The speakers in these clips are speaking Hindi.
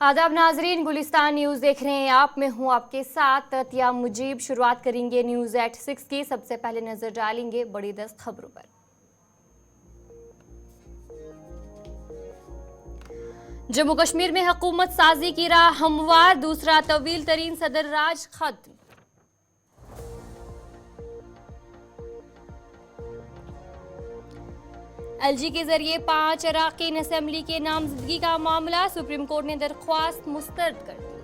आदाब नाजरीन, गुलिस्तान न्यूज़ देख रहे हैं आप। मैं हूं आपके साथ ततिया मुजीब। शुरुआत करेंगे न्यूज़ एट 6 की। सबसे पहले नजर डालेंगे बड़ी 10 खबरों पर। जम्मू कश्मीर में हुकूमत साजी की राह हमवार, दूसरा तवील तरीन सदर राज खत्म। एलजी के जरिए 5 अराकीन असेंबली के नामजदगी का मामला, सुप्रीम कोर्ट ने दरख्वास्त मुस्तरद कर दी।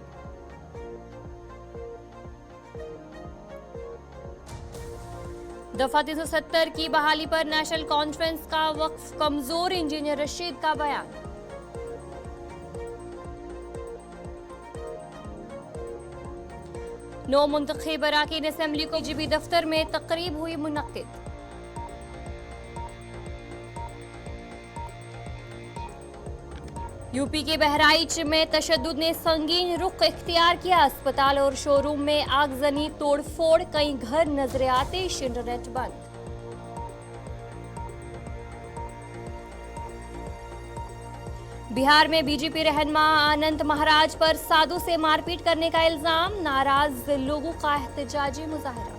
दफा 370 की बहाली पर नेशनल कॉन्फ्रेंस का वक्फ कमजोर, इंजीनियर रशीद का बयान। नौ मुंतखब अराकीन असेंबली को जीबी दफ्तर में तकरीब हुई मुनक्किद। यूपी के बहराइच में तशद्दुद ने संगीन रुख इख्तियार किया, अस्पताल और शोरूम में आगजनी, तोड़फोड़, कई घर नजरे आतिश, इंटरनेट बंद। बिहार में बीजेपी रहनुमा अनंत महाराज पर साधु से मारपीट करने का इल्जाम, नाराज लोगों का एहतजाजी मुजाहरा।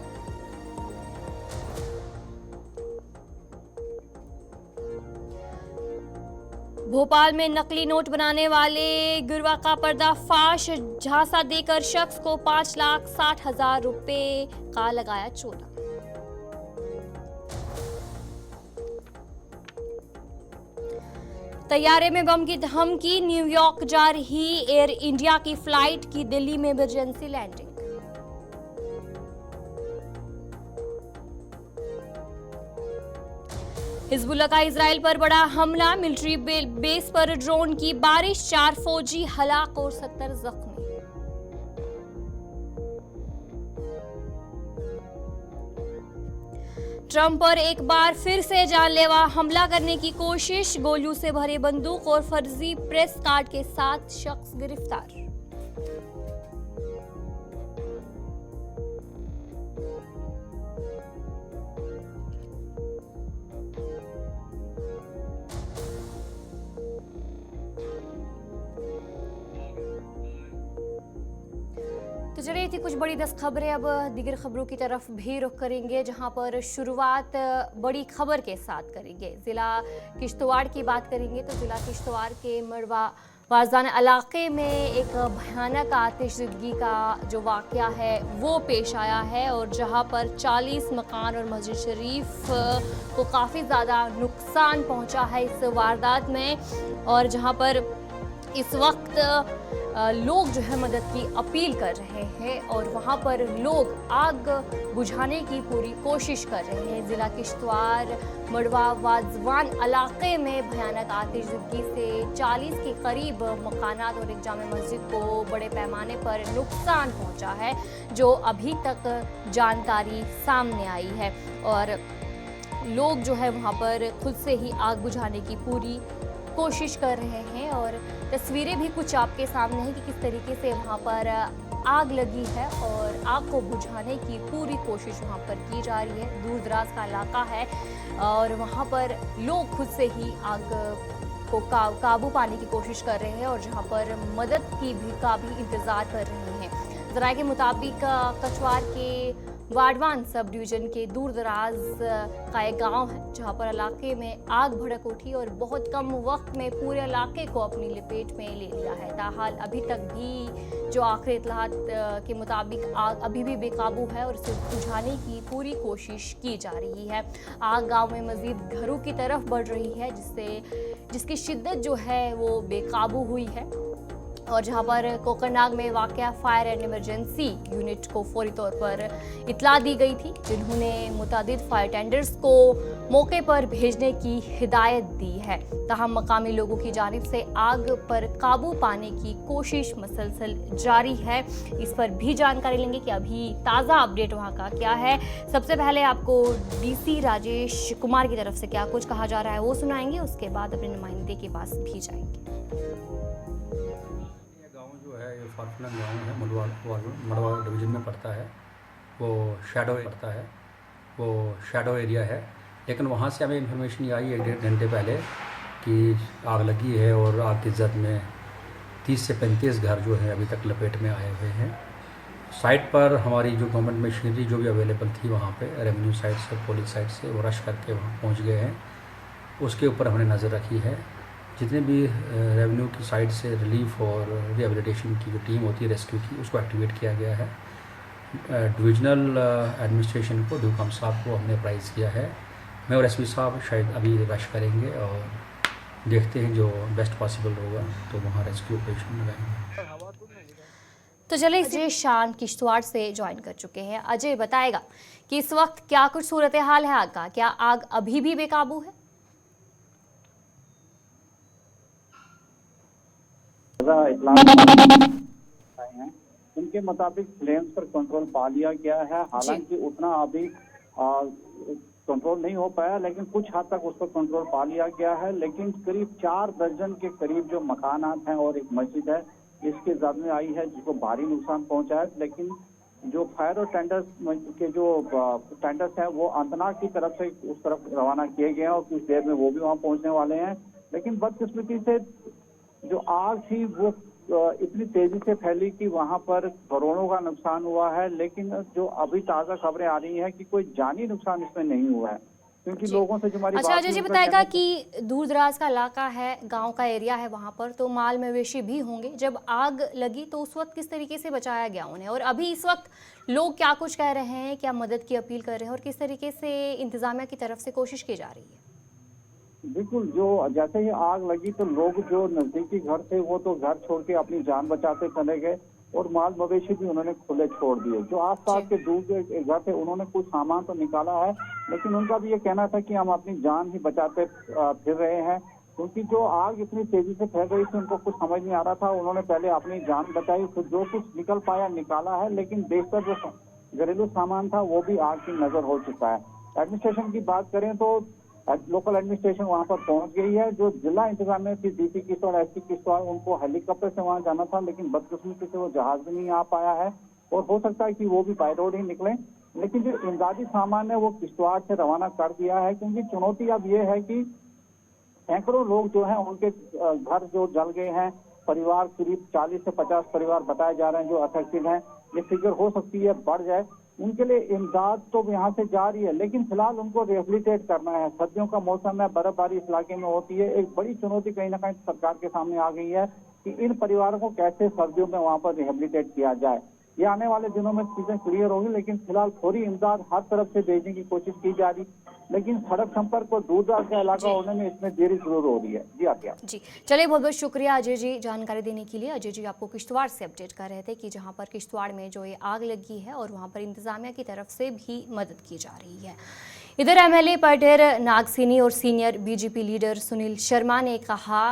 भोपाल में नकली नोट बनाने वाले गिरोह का पर्दाफाश, झांसा देकर शख्स को 5,60,000 रुपए का लगाया चोला। तैयारे में बम की धमकी, न्यूयॉर्क जा रही एयर इंडिया की फ्लाइट की दिल्ली में इमरजेंसी लैंडिंग। हिजबुल्लाह का इजराइल पर बड़ा हमला, मिलिट्री बेस पर ड्रोन की बारिश, 4 फौजी हलाक और 70 जख्मी। ट्रंप पर एक बार फिर से जानलेवा हमला करने की कोशिश, गोलियों से भरे बंदूक और फर्जी प्रेस कार्ड के साथ शख्स गिरफ्तार। तो चलिए, थी कुछ बड़ी 10 खबरें। अब दीगर खबरों की तरफ भी रुख करेंगे, जहां पर शुरुआत बड़ी खबर के साथ करेंगे। ज़िला किश्तवाड़ की बात करेंगे तो ज़िला किश्तवाड़ के मड़वा वाजान इलाके में एक भयानक आतिशज़दगी का जो वाक़या है वो पेश आया है, और जहां पर 40 मकान और मस्जिद शरीफ को काफ़ी ज़्यादा नुकसान पहुंचा है इस वारदात में। और जहां पर इस वक्त लोग जो है मदद की अपील कर रहे हैं, और वहाँ पर लोग आग बुझाने की पूरी कोशिश कर रहे हैं। ज़िला किश्तवाड़ मड़वा वाजवान इलाके में भयानक आतिशज़दगी से 40 के करीब मकानात और एक जामे मस्जिद को बड़े पैमाने पर नुकसान पहुँचा है, जो अभी तक जानकारी सामने आई है। और लोग जो है वहाँ पर खुद से ही आग बुझाने की पूरी कोशिश कर रहे हैं, और तस्वीरें भी कुछ आपके सामने हैं कि किस तरीके से वहाँ पर आग लगी है और आग को बुझाने की पूरी कोशिश वहाँ पर की जा रही है। दूर दराज का इलाका है और वहाँ पर लोग खुद से ही आग को काबू पाने की कोशिश कर रहे हैं, और जहाँ पर मदद का भी इंतज़ार कर रहे हैं। ज़राए के मुताबिक कछवार के वाडवान सब डिवीज़न के दूर दराज का एक गाँव है, जहाँ पर इलाके में आग भड़क उठी और बहुत कम वक्त में पूरे इलाके को अपनी लपेट में ले लिया है। ताहाल अभी तक भी जो आखिरी इत्तलात के मुताबिक आग अभी भी बेकाबू है और इसे बुझाने की पूरी कोशिश की जा रही है। आग गाँव में मज़ीद घरों की तरफ बढ़ रही है, जिसकी शिद्दत जो है वो बेकाबू हुई है। और जहां पर कोकरनाग में वाक़या फायर एंड इमरजेंसी यूनिट को फौरी तौर पर इत्तला दी गई थी, जिन्होंने मुतादिद फायर टेंडर्स को मौके पर भेजने की हिदायत दी है। तहम मकामी लोगों की जानिब से आग पर काबू पाने की कोशिश मसलसल जारी है। इस पर भी जानकारी लेंगे कि अभी ताज़ा अपडेट वहाँ का क्या है। सबसे पहले आपको डीसी राजेश कुमार की तरफ से क्या कुछ कहा जा रहा है वो सुनाएंगे, उसके बाद अपने नुमाइंदे के पास भी जाएंगे। फारफनर गाँव है, मड़वा डिवीज़न में पड़ता है। वो शैडो एरिया है, लेकिन वहाँ से हमें इन्फॉर्मेशन आई 1-1.5 घंटे पहले कि आग लगी है और आग की जद में 30 से 35 घर जो है अभी तक लपेट में आए हुए हैं। साइट पर हमारी जो गवर्नमेंट मशीनरी जो भी अवेलेबल थी वहाँ पे रेवेन्यू साइड से, पुलिस साइड से वो रश करके वहाँ पहुँच गए हैं। उसके ऊपर हमने नज़र रखी है। जितने भी रेवेन्यू की साइड से रिलीफ और रिहेबिलिटेशन की जो टीम होती है रेस्क्यू की, उसको एक्टिवेट किया गया है। डिविजनल एडमिनिस्ट्रेशन को ड्यूकम साहब को हमने अप्राइज़ किया है। मैं और एसपी साहब शायद अभी रश करेंगे और देखते हैं जो बेस्ट पॉसिबल होगा तो वहाँ रेस्क्यू ऑपरेशन लगाएंगे। तो चलिए अजय शान किश्तवाड़ से ज्वाइन कर चुके हैं। अजय बताएगा कि इस वक्त क्या कुछ सूरत हाल है आग का, क्या आग अभी भी बेकाबू है? उनके मुताबिक फ्लेम्स पर कंट्रोल पा लिया गया है। हालांकि उतना अभी कंट्रोल नहीं हो पाया, लेकिन कुछ हद तक उस पर कंट्रोल पा लिया गया है। लेकिन करीब 4 दर्जन के करीब जो मकानात हैं और एक मस्जिद है, इसके जद में आई है, जिसको भारी नुकसान पहुंचा है। लेकिन जो फायर और टेंडर्स के जो टेंडर्स हैं वो अनंतनाग की तरफ से उस तरफ रवाना किए गए हैं और कुछ देर में वो भी वहां पहुंचने वाले हैं। लेकिन बदकिस्मती से जो आग थी वो इतनी तेजी से फैली कि वहां पर करोड़ों का नुकसान हुआ है। लेकिन जो अभी ताजा खबरें आ रही हैं कि कोई जानी नुकसान इसमें नहीं हुआ है, क्योंकि लोगों से जो हमारी अच्छा अजय जी बताएगा कि दूर दराज का इलाका है, गांव का एरिया है, वहां पर तो माल मवेशी भी होंगे। जब आग लगी तो उस वक्त किस तरीके से बचाया गया उन्हें, और अभी इस वक्त लोग क्या कुछ कह रहे हैं, क्या मदद की अपील कर रहे हैं और किस तरीके से इंतजामिया की तरफ से कोशिश की जा रही है? बिल्कुल, जो जैसे ही आग लगी तो लोग जो नजदीकी घर थे वो तो घर छोड़ के अपनी जान बचाते चले गए और माल मवेशी भी उन्होंने खुले छोड़ दिए। जो आसपास के दूर के घर थे उन्होंने कुछ सामान तो निकाला है, लेकिन उनका भी ये कहना था कि हम अपनी जान ही बचाते फिर रहे हैं, क्योंकि जो आग इतनी तेजी से फैल रही थी उनको कुछ समझ नहीं आ रहा था। उन्होंने पहले अपनी जान बचाई, फिर जो कुछ निकल पाया निकाला है, लेकिन बेशतर जो घरेलू सामान था वो भी आग की नजर हो चुका है। एडमिनिस्ट्रेशन की बात करें तो लोकल एडमिनिस्ट्रेशन वहां पर पहुंच गई है। जो जिला इंतजामिया थी, डीसी किश्तवाड़, एसपी किश्तवाड़, उनको हेलीकॉप्टर से वहां जाना था, लेकिन बदकिस्मती से वो जहाज भी नहीं आ पाया है और हो सकता है कि वो भी बाय रोड ही निकले। लेकिन जो इमदादी सामान है वो किश्तवाड़ से रवाना कर दिया है, क्योंकि चुनौती अब ये है कि सैकड़ों लोग जो हैं उनके घर जो जल गए हैं। परिवार करीब 40 से 50 परिवार बताए जा रहे हैं जो अफेक्टेड हैं। ये फिगर हो सकती है बढ़ जाए। उनके लिए इमदाद तो यहाँ से जा रही है, लेकिन फिलहाल उनको रिहेबिलिटेट करना है। सर्दियों का मौसम है, बर्फबारी इस इलाके में होती है। एक बड़ी चुनौती कहीं ना कहीं सरकार के सामने आ गई है कि इन परिवारों को कैसे सर्दियों में वहां पर रिहेबिलिटेट किया जाए। ये आने वाले दिनों में चीजें क्लियर होगी, लेकिन फिलहाल फौरी इमदाद हर तरफ से भेजने की कोशिश की जा रही, लेकिन सड़क संपर्क को दूर दराज का इलाका होने में इसमें देरी जरूर हो रही है। जी आज्ञा। जी चलिए, बहुत बहुत शुक्रिया अजय जी जानकारी देने के लिए। अजय जी आपको किश्तवाड़ से अपडेट कर रहे थे कि जहां पर किश्तवाड़ में जो ये आग लगी है और वहां पर इंतजामिया की तरफ से भी मदद की जा रही है। इधर एमएलए पटेर नागसिनी और senior BJP leader Sunil Sharma ने कहा,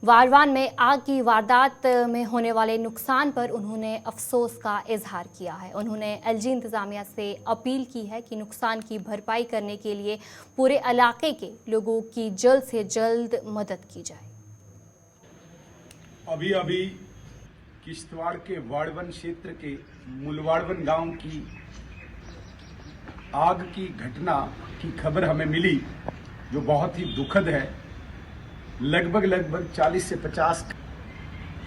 वारवान में आग की वारदात में होने वाले नुकसान पर उन्होंने अफसोस का इजहार किया है। उन्होंने एलजी इंतजामिया से अपील की है कि नुकसान की भरपाई करने के लिए पूरे इलाके के लोगों की जल्द से जल्द मदद की जाए। अभी अभी किश्तवाड़ के वाड़वन क्षेत्र के मुलवाड़वन गांव की आग की घटना की खबर हमें मिली, जो बहुत ही दुखद है। लगभग 40 से 50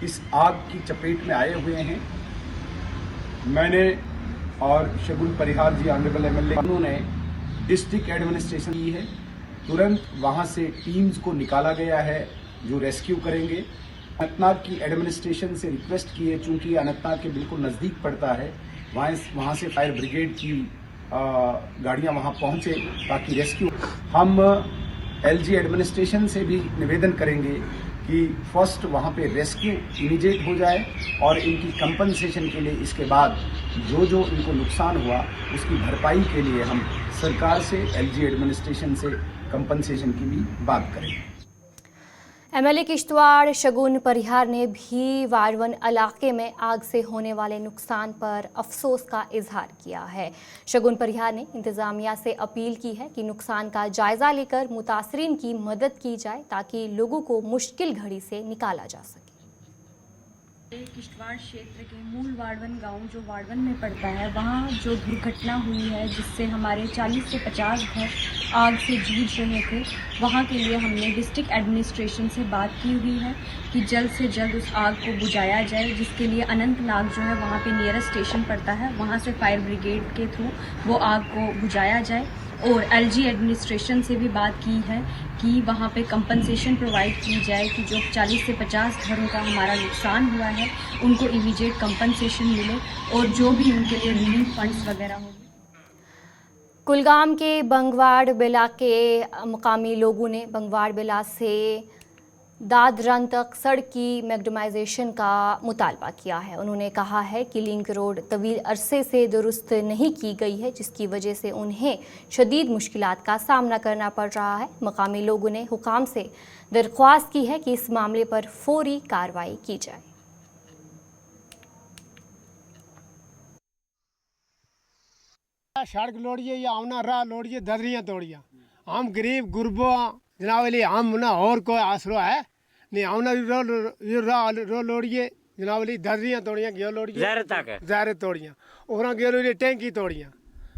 इस आग की चपेट में आए हुए हैं। मैंने और शगुन परिहार जी ऑनरेबल एमएलए, उन्होंने डिस्ट्रिक्ट एडमिनिस्ट्रेशन की है। तुरंत वहां से टीम्स को निकाला गया है जो रेस्क्यू करेंगे। अनंतनाग की एडमिनिस्ट्रेशन से रिक्वेस्ट की है, चूंकि अनंतनाग के बिल्कुल नज़दीक पड़ता है, वहाँ से फायर ब्रिगेड की गाड़ियाँ वहाँ पहुँचे ताकि रेस्क्यू। हम एलजी एडमिनिस्ट्रेशन से भी निवेदन करेंगे कि फर्स्ट वहाँ पे रेस्क्यू इमीडिएट हो जाए और इनकी कंपनसेशन के लिए इसके बाद जो इनको नुकसान हुआ उसकी भरपाई के लिए हम सरकार से, एलजी एडमिनिस्ट्रेशन से कंपनसेशन की भी बात करेंगे। एमएलए किश्तवाड़ शगुन परिहार ने भी वारवन इलाके में आग से होने वाले नुकसान पर अफसोस का इजहार किया है। शगुन परिहार ने इंतजामिया से अपील की है कि नुकसान का जायजा लेकर मुतासरीन की मदद की जाए ताकि लोगों को मुश्किल घड़ी से निकाला जा सके। किश्तवाड़ क्षेत्र के मूल वाड़वन गांव जो वाड़वन में पड़ता है, वहाँ जो दुर्घटना हुई है जिससे हमारे 40 से 50 घर आग से जूझ रहे थे, वहाँ के लिए हमने डिस्ट्रिक्ट एडमिनिस्ट्रेशन से बात की हुई है कि जल्द से जल्द उस आग को बुझाया जाए, जिसके लिए अनंतनाग जो है वहाँ पे नियरेस्ट स्टेशन पड़ता है, वहाँ से फायर ब्रिगेड के थ्रू वो आग को बुझाया जाए। और एलजी एडमिनिस्ट्रेशन से भी बात की है कि वहाँ पे कंपनसेशन प्रोवाइड की जाए कि जो 40 से 50 घरों का हमारा नुकसान हुआ है उनको इमीडिएट कंपनसेशन मिले और जो भी उनके लिए रिलीफ फंड्स वगैरह होंगे। कुलगाम के बंगवाड़ बेला के मकामी लोगों ने बंगवाड़ बेला से दादरन तक सड़क की मैग्डमाइजेशन का मुतालबा किया है। उन्होंने कहा है कि लिंक रोड तवील अरसे से दुरुस्त नहीं की गई है, जिसकी वजह से उन्हें शदीद मुश्किलात का सामना करना पड़ रहा है। मकामी लोगों ने हुकाम से दरख्वास्त की है कि इस मामले पर फौरी कार्रवाई की जाए। सड़क लोड़िए या आमना राह लोड़िए ददरियाँ तोड़िया, हम गरीब गुरबो जनावली हम ना और कोई आसरो है नहीं, आमना रो लोड़िए जनावली ददरियाँ तोड़िया गयो लोड़िए ज़ारे तोड़िया और गयो लोड़िए टैंकी तोड़िया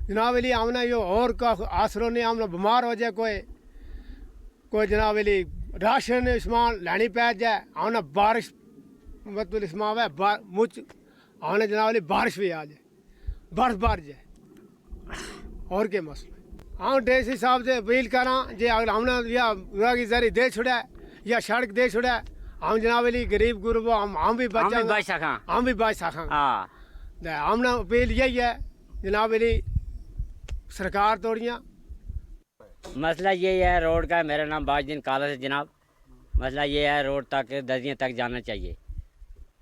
जनावली आमना यो और का आसरो नहीं, आमना बीमार हो जाए कोई जनावली राशन सामान लानी पै जाए, आमना बारिश मतलब इसमें है मुझ आमना जनावली बारिश भी आ जाए बर्फ बार जाए और के मसला हाँ डेस हिसाब से अपील करा जे अगर हमने या की जरी दे छुड़ा या सड़क दे छुड़ा हम जनावली गरीब गुरबो हम भी बच सका हमने अपील यही है जनावली सरकार तोड़ियाँ। मसला ये है रोड का। मेरा नाम बाजुद्दीन काला है जनाब। मसला ये है रोड तक दरिया तक जाना चाहिए।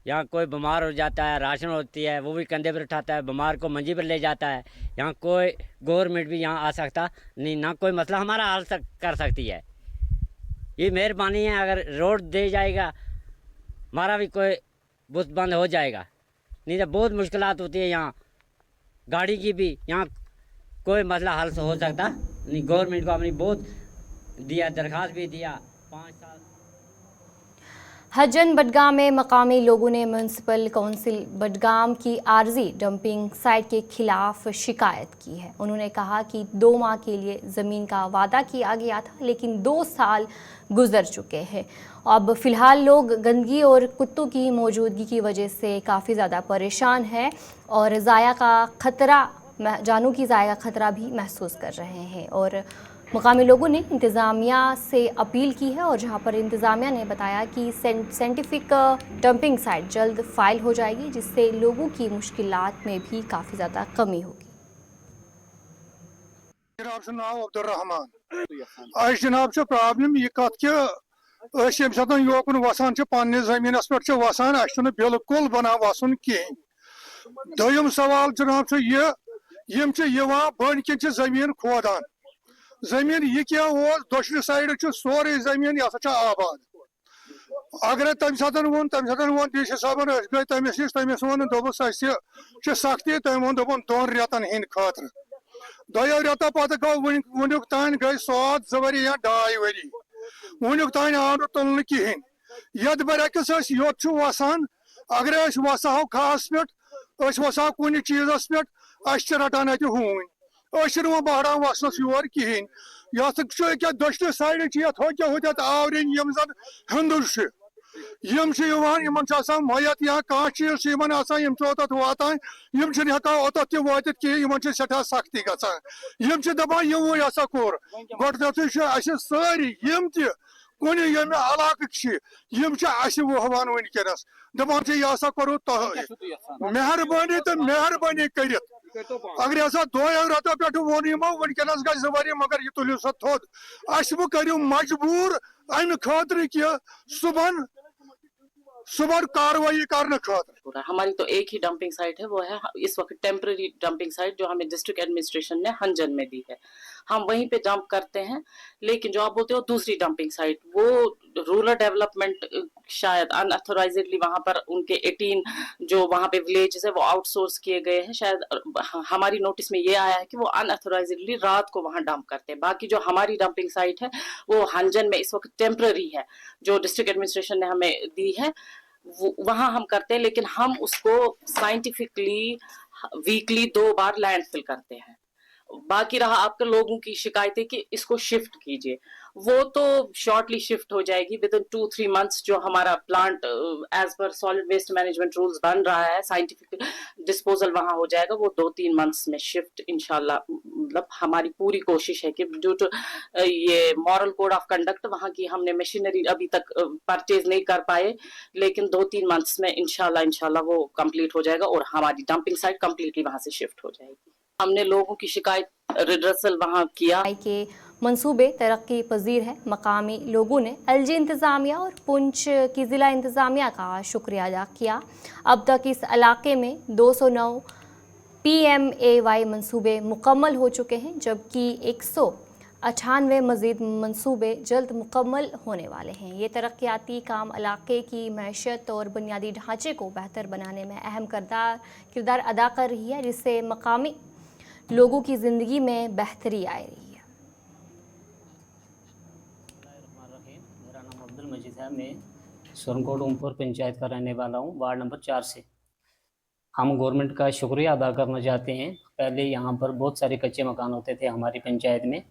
यहाँ कोई बीमार हो जाता है, राशन होती है वो भी कंधे पर उठाता है, बीमार को मंजी पर ले जाता है। यहाँ कोई गवर्नमेंट भी यहाँ आ सकता नहीं, ना कोई मसला हमारा हल कर सकती है। ये मेहरबानी है, अगर रोड दे जाएगा हमारा भी कोई बुत बंद हो जाएगा, नहीं तो बहुत मुश्किलात होती है यहाँ गाड़ी की भी। यहाँ कोई मसला हल हो सकता नहीं। गवर्नमेंट को हमने बहुत दिया, दरख्वास्त भी दिया 5 साल। हजन बडगाम में मकामी लोगों ने म्यूनसिपल काउंसिल बडगाम की आर्जी डंपिंग साइट के खिलाफ शिकायत की है। उन्होंने कहा कि 2 माह के लिए ज़मीन का वादा किया गया था, लेकिन 2 साल गुजर चुके हैं। अब फ़िलहाल लोग गंदगी और कुत्तों की मौजूदगी की वजह से काफ़ी ज़्यादा परेशान हैं और ज़ाया का खतरा, जानों की ज़ाया का खतरा भी महसूस कर रहे हैं। और मकामी लोगों ने इंतज़ामिया से अपील की है और जहां पर इंतज़ामिया ने बताया कि साइंटिफिक डंपिंग साइट जल्द फाइल हो जाएगी, जिससे लोगों की मुश्किलात में भी काफ़ी ज़्यादा कमी होगी। नाम अब्दुर्रहमान जनाब प्रॉब्लम यह कत ये सत योकन वसान पे जमीन पे वसान बिल्कुल बना वसन कहें। दोयम सवाल जनाब यम बन कन जमीन खोदान, जमीन यह क्या दोशर साइड सोरे जमीन यह आबाद। अगर तम सात वो डी सी साहबन गई तमिस नश तमिस वो दोपस सख्ती तम वो 2 रेतन हंद खतर 2 रेतों पत गो वनुक तान गई 2 वरी या 2.5 वरी वनुक तान आव न तुलन कहें। यद बरकस योत वसान, अगर वसो खास पे वसो कुन चीजस पे रटान अत हून वो बहरान वसनस योर कहें। ये दोशर साइड होत आवरिन यम जन हंदुर यम मैत या कह चीज ओत वातान यम ओत वात कहें, सठा सख्ती गम दपान यमो हसा कोर गो सारी यम कुन यम इलाक वहवान वनकस दपान यह हसा करो मेहरबानी तो मेहरबानी कर। अगर हसा 2 रेतों पे वो यमो वनकस गई 2 वरी, मगर यह तुलियो सा थोद अ करो मजबूर अमि खतर कि सुबह कार्रवाई करने खातिर। हमारी तो एक ही डंपिंग साइट है, वो है इस वक्त टेम्पररी डंपिंग साइट जो हमें डिस्ट्रिक्ट एडमिनिस्ट्रेशन ने हंजन में दी है। हम वहीं पे डंप करते हैं, लेकिन जो आप बोलते हो दूसरी डंपिंग साइट वो रूरल डेवलपमेंट शायद अनऑथोराइजेडली वहां पर उनके 18 जो वहां पे विलेजेस है वो आउटसोर्स किए गए हैं। शायद हमारी नोटिस में ये आया है कि वो अनऑथोराइजेडली रात को वहां डंप करते हैं। बाकी जो हमारी डंपिंग साइट है वो हंजन में इस वक्त टेम्पररी है, जो डिस्ट्रिक्ट एडमिनिस्ट्रेशन ने हमें दी है वहां हम करते हैं, लेकिन हम उसको साइंटिफिकली वीकली 2 बार लैंडफिल करते हैं। बाकी रहा आपके लोगों की शिकायतें कि इसको शिफ्ट कीजिए, वो तो शॉर्टली शिफ्ट हो जाएगी विद इन 2-3 मंथ्स। जो हमारा प्लांट एज पर सॉलिड वेस्ट मैनेजमेंट रूल्स बन रहा है, साइंटिफिक डिस्पोजल वहां हो जाएगा, वो 2-3 मंथ्स में शिफ्ट इंशाल्लाह। मतलब हमारी पूरी कोशिश है कि ड्यू टू ये मॉरल कोड ऑफ कंडक्ट वहां की हमने मशीनरी अभी तक परचेज नहीं कर पाए, लेकिन 2-3 मंथ्स में इंशाल्लाह वो कंप्लीट हो जाएगा और हमारी डंपिंग साइट कंप्लीटली वहां से शिफ्ट हो जाएगी। हमने लोगों की शिकायत रिड्रेसल वहां किया के मंसूबे तरक्की पजीर है। मकामी लोगों ने एलजी इंतज़ामिया और पुंछ की ज़िला इंतज़ामिया का शुक्रिया अदा किया। अब तक इस इलाके में 209 PMAY मंसूबे मुकम्मल हो चुके हैं, जबकि 198 मज़ीद मंसूबे जल्द मुकम्मल होने वाले हैं। ये तरक्याती काम इलाके की मैशत और बुनियादी ढांचे को बेहतर बनाने में अहम किरदार अदा कर रही है, जिससे मकामी लोगों की ज़िंदगी में बेहतरी आ रही है। मेरा नाम अब्दुल मजीद है। मैं सुरनकोट उमपुर पंचायत का रहने वाला हूँ, वार्ड नंबर 4 से। हम गवर्नमेंट का शुक्रिया अदा करना चाहते हैं। पहले यहाँ पर बहुत सारे कच्चे मकान होते थे हमारी पंचायत में।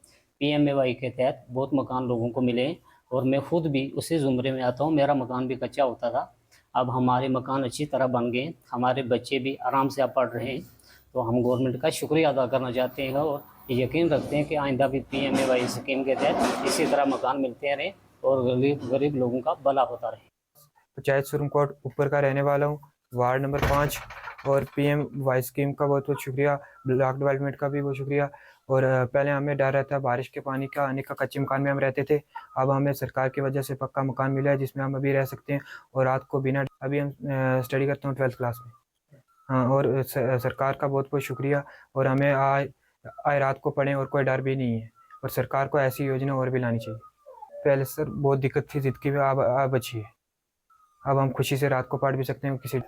PMAY के तहत बहुत मकान लोगों को मिले और मैं खुद भी उसी ज़ुमरे में आता हूँ। मेरा मकान भी कच्चा होता था, अब हमारे मकान अच्छी तरह बन गए, हमारे बच्चे भी आराम से अब पढ़ रहे हैं। तो हम गवर्नमेंट का शुक्रिया अदा करना चाहते हैं और यकीन रखते हैं कि आइंदा भी PMAY स्कीम के तहत इसी तरह मकान मिलते रहें और गरीब लोगों का भला होता रहे। पंचायत सुरनकोट ऊपर का रहने वाला हूँ, वार्ड नंबर 5। और PMAY स्कीम का बहुत बहुत शुक्रिया, ब्लॉक डेवलपमेंट का भी बहुत शुक्रिया। और पहले हमें डर रहता बारिश के पानी का आने का, कच्चे मकान में हम रहते थे। अब हमें सरकार की वजह से पक्का मकान मिला है जिसमें हम अभी रह सकते हैं और रात को बिना, अभी हम स्टडी करते हैं 12th क्लास में। हाँ, और सरकार का बहुत बहुत शुक्रिया। और हमें आए रात को पढ़ें और कोई डर भी नहीं है, और सरकार को ऐसी योजना और भी लानी चाहिए। पहले सर बहुत दिक्कत थी ज़िंदगी में, अब अच्छी है। अब हम खुशी से रात को पढ़ भी सकते हैं। किसी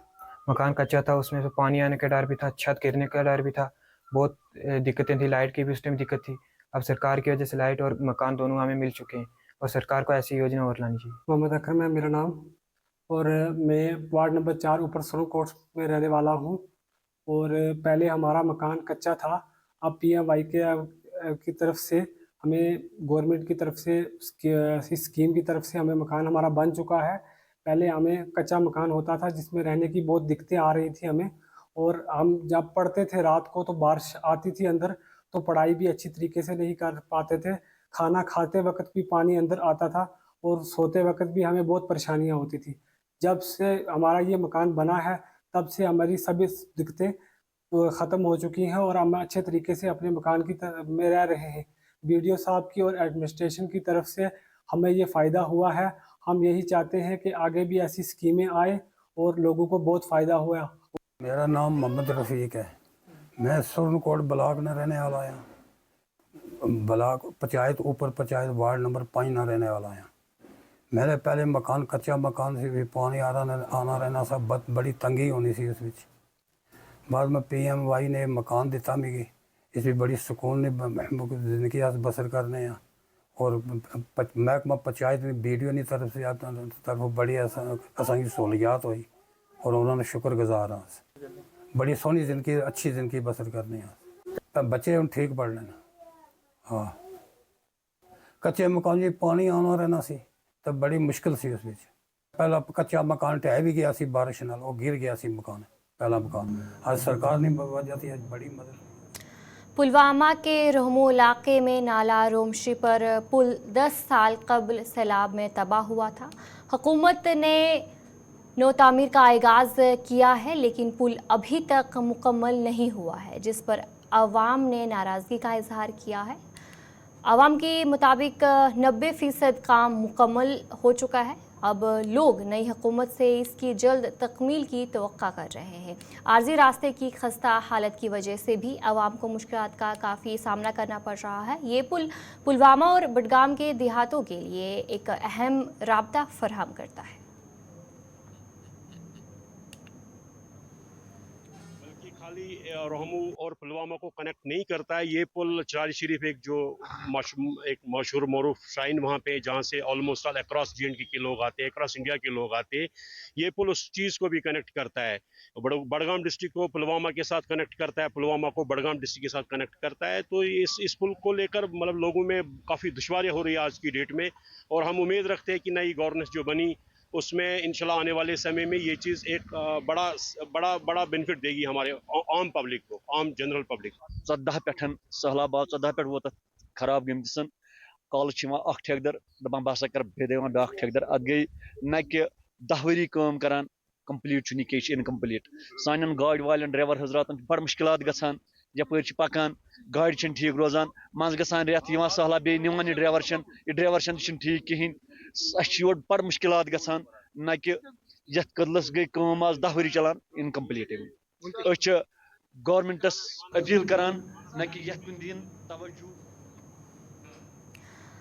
मकान कच्चा था, उसमें से पानी आने का डर भी था, छत गिरने का डर भी था, बहुत दिक्कतें थी, लाइट की भी उस टाइम दिक्कत थी। अब सरकार की वजह से लाइट और मकान दोनों हमें मिल चुके हैं और सरकार को ऐसी योजना और लानी चाहिए। मोहम्मद अकरम है मेरा नाम, और मैं वार्ड नंबर 4 ऊपर सुरनकोट में रहने वाला हूँ। और पहले हमारा मकान कच्चा था, अब PMAY की तरफ से हमें, गवर्नमेंट की तरफ से, स्कीम की तरफ से हमें मकान हमारा बन चुका है। पहले हमें कच्चा मकान होता था जिसमें रहने की बहुत दिक्कतें आ रही थी हमें, और हम जब पढ़ते थे रात को तो बारिश आती थी अंदर, तो पढ़ाई भी अच्छी तरीके से नहीं कर पाते थे। खाना खाते वक्त भी पानी अंदर आता था और सोते वक्त भी हमें बहुत परेशानियां होती थी। जब से हमारा ये मकान बना है तब से हमारी सभी दिक्कतें ख़त्म हो चुकी हैं और हम अच्छे तरीके से अपने मकान में रह रहे हैं। BDO साहब की और एडमिनिस्ट्रेशन की तरफ से हमें ये फ़ायदा हुआ है। हम यही चाहते हैं कि आगे भी ऐसी स्कीमें आए और लोगों को बहुत फ़ायदा हुआ। मेरा नाम मोहम्मद रफ़ीक है, मैं सुरनकोट ब्लॉक में रहने वाला हूँ। ब्लॉक पंचायत ऊपर पंचायत वार्ड नंबर 5 में रहने वाला हूँ। मेरे पहले मकान कच्चा मकान से भी पानी आना रहना सब बड़ी तंगी होनी सी उस विच। बाद में PMAY ने मकान दिता मिगी, इस भी बड़ी सुकून ने जिंदगी अस बसर करने हैं। और महकमा पंचायत BDO की तरफ से तरफ बड़ी असांजी सहूलियात हुई और उन्होंने शुक्रगुजार हाँ। बड़ी सोहनी जिंदगी, अच्छी जिंदगी बसर करने हैं। बच्चे हम ठीक पढ़ लेना। हाँ, कच्चे मकान जी पानी आना रहना सी तब बड़ी मुश्किल सी उस विच। पहला कच्चा मकान ढह भी गया सी बारिश नाल, वो गिर गया सी मकान, पहला मकान। आज सरकार ने वजह थी आज बड़ी मदद। पुलवामा के रहमो इलाके में नाला रोमशी पर पुल 10 साल कबल सैलाब में तबाह हुआ था। हुकूमत ने नौ तामीर का आगाज़ किया है, लेकिन पुल अभी तक मुकम्मल नहीं हुआ है, जिस पर आवाम ने नाराज़गी का इजहार किया है। आवाम के मुताबिक 90% काम मुकम्मल हो चुका है। अब लोग नई हुकूमत से इसकी जल्द तकमील की तवक्का कर रहे हैं। आर्जी रास्ते की खस्ता हालत की वजह से भी आवाम को मुश्किलात का काफ़ी सामना करना पड़ रहा है। ये पुल पुलवामा और बडगाम के देहातों के लिए एक अहम राब्ता फराहम करता है। बल्कि खाली रोहमू और पुलवामा को कनेक्ट नहीं करता है। ये पुल चिराली शरीफ एक जो एक मशहूर मरूफ श्राइन वहाँ पे जहाँ से ऑलमोस्ट ऑल अक्रॉस J&K के लोग आते हैं, अक्रॉस इंडिया के लोग आते हैं। ये पुल उस चीज़ को भी कनेक्ट करता है, बड़गाम डिस्ट्रिक्ट को पुलवामा के साथ कनेक्ट करता है, पुलवामा को बड़गाम डिस्ट्रिक्ट के साथ कनेक्ट करता है। तो इस पुल को लेकर मतलब लोगों में काफ़ी दुश्वारियाँ हो रही है आज की डेट में, और हम उम्मीद रखते हैं कि नई गवर्नेंस जो बनी उसमें इंशाल्लाह आने वाले समय में ये चीज़ एक बड़ा बेनिफिट देगी हमारे आम पब्लिक को, आम जनरल पब्लिक। 14 पे सहलाबाद 14 पे वो खराब गमसन कल ठेकेदार दपान बह कर बेदान ब्या ठेकेदार अत गई न कि 10 वरी काम करान कम्प्लीट यह इनकम्प्लीट। सान गाड़ वाले ड्राइवर हजरातन बड़ मुश्किलात गसान, यपर पकान गाड़ ठीक रोजान मज गसान रेत सहला बे निवान ड्राइवर ठीक कहें। योर बड़ मुश्किलात गसान न कि यथ कदलस गई काम आज 10 वरी चलान इनकम्प्लीट। गवर्नमेंटस अपील करान न कि यथ कुन दिन तवज्जो।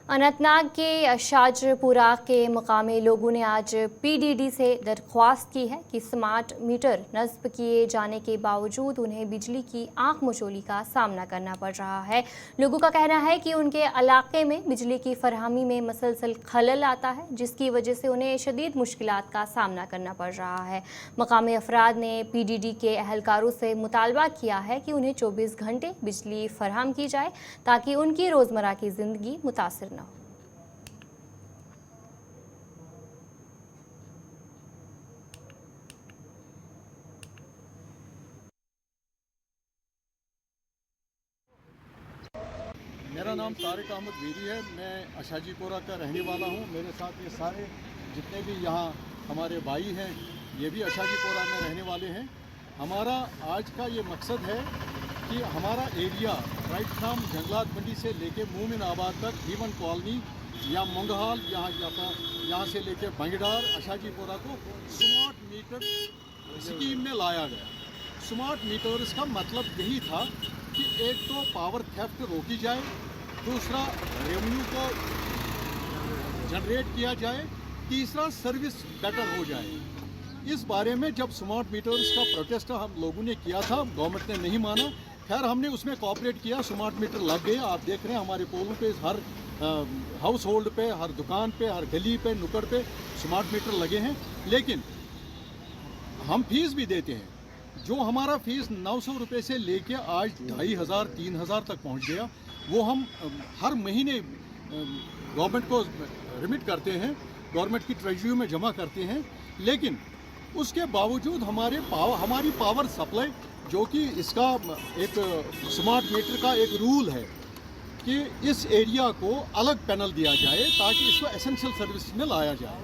अनंतनाग के शाजपुरा के मकामी लोगों ने आज PDD से दरख्वास्त की है कि स्मार्ट मीटर नस्ब किए जाने के बावजूद उन्हें बिजली की आंख मचोली का सामना करना पड़ रहा है। लोगों का कहना है कि उनके इलाके में बिजली की फरहमी में मसलसल खलल आता है, जिसकी वजह से उन्हें शदीद मुश्किलात का सामना करना पड़ रहा है। मकामी अफराद ने PDD के अहलकारों से मुतालबा किया है कि उन्हें 24 घंटे बिजली फराहम की जाए ताकि उनकी रोज़मर्रा की ज़िंदगी मुतासिर न हो। मेरा नाम तारिक अहमद वीरी है, मैं अशाजीपोरा का रहने वाला हूँ। मेरे साथ ये सारे जितने भी यहाँ हमारे भाई हैं ये भी अशाजीपोरा में रहने वाले हैं। हमारा आज का ये मकसद है कि हमारा एरिया राइट फ्राम जंगलात मंडी से लेके मोमिन आबाद तक, भीवन कॉलोनी या मंगहाल, यहाँ से लेके बंगडार अशाजीपोरा को स्मार्ट मीटर स्कीम में लाया गया। स्मार्ट मीटर्स का मतलब यही था कि एक तो पावर थेफ्ट रोकी जाए, दूसरा रेवेन्यू को जनरेट किया जाए, तीसरा सर्विस बेटर हो जाए। इस बारे में जब स्मार्ट मीटर्स का प्रोटेस्ट हम लोगों ने किया था, गवर्नमेंट ने नहीं माना। खैर हमने उसमें कोऑपरेट किया, स्मार्ट मीटर लग गए। आप देख रहे हैं हमारे पोलों पे, हर हाउस होल्ड पे, हर दुकान पे, हर गली पे, नुक्कड़ पे स्मार्ट मीटर लगे हैं। लेकिन हम फीस भी देते हैं। जो हमारा फीस 900 रुपये से लेके आज 2500 3000 तक पहुंच गया, वो हम हर महीने गवर्नमेंट को रिमिट करते हैं, गवर्नमेंट की ट्रेजरी में जमा करते हैं। लेकिन उसके बावजूद हमारी पावर सप्लाई, जो कि इसका एक स्मार्ट मीटर का एक रूल है कि इस एरिया को अलग पैनल दिया जाए ताकि इसको एसेंशियल सर्विस में लाया जाए,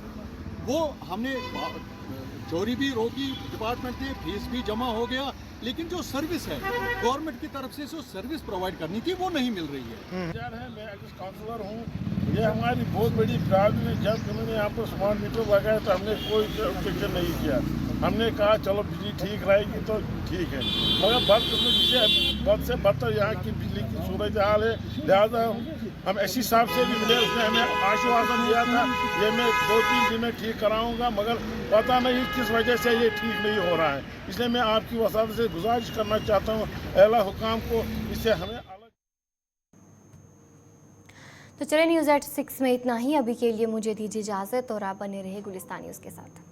वो हमने चोरी भी रोकी डिपार्टमेंट ने, फीस भी जमा हो गया। लेकिन जो सर्विस है गवर्नमेंट की तरफ से जो सर्विस प्रोवाइड करनी थी वो नहीं मिल रही है। मैं एक्स काउंसलर हूँ, ये हमारी बहुत बड़ी प्रॉब्लम है। जब उन्होंने यहाँ पर स्मार्ट मीटर लगाया तो हमने कोई ऑब्जेक्शन नहीं किया। हमने कहा चलो बिजली ठीक रहेगी तो ठीक है, मगर बद से बदतर यहाँ की बिजली की सूरत हाल है। लिहाजा हम एससी साहब से भी मिले, उसने हमें आश्वासन दिया था ये मैं 2-3 दिन में ठीक कराऊंगा, मगर पता नहीं किस वजह से ये ठीक नहीं हो रहा है। इसलिए मैं आपकी वसात से गुजारिश करना चाहता हूँ आला हुकाम को, इससे हमें अलग। तो चलिए न्यूज़ एट 6 में इतना ही। अभी के लिए मुझे दीजिए इजाज़त और आप बने रहे गुलिस्तान न्यूज़ के साथ।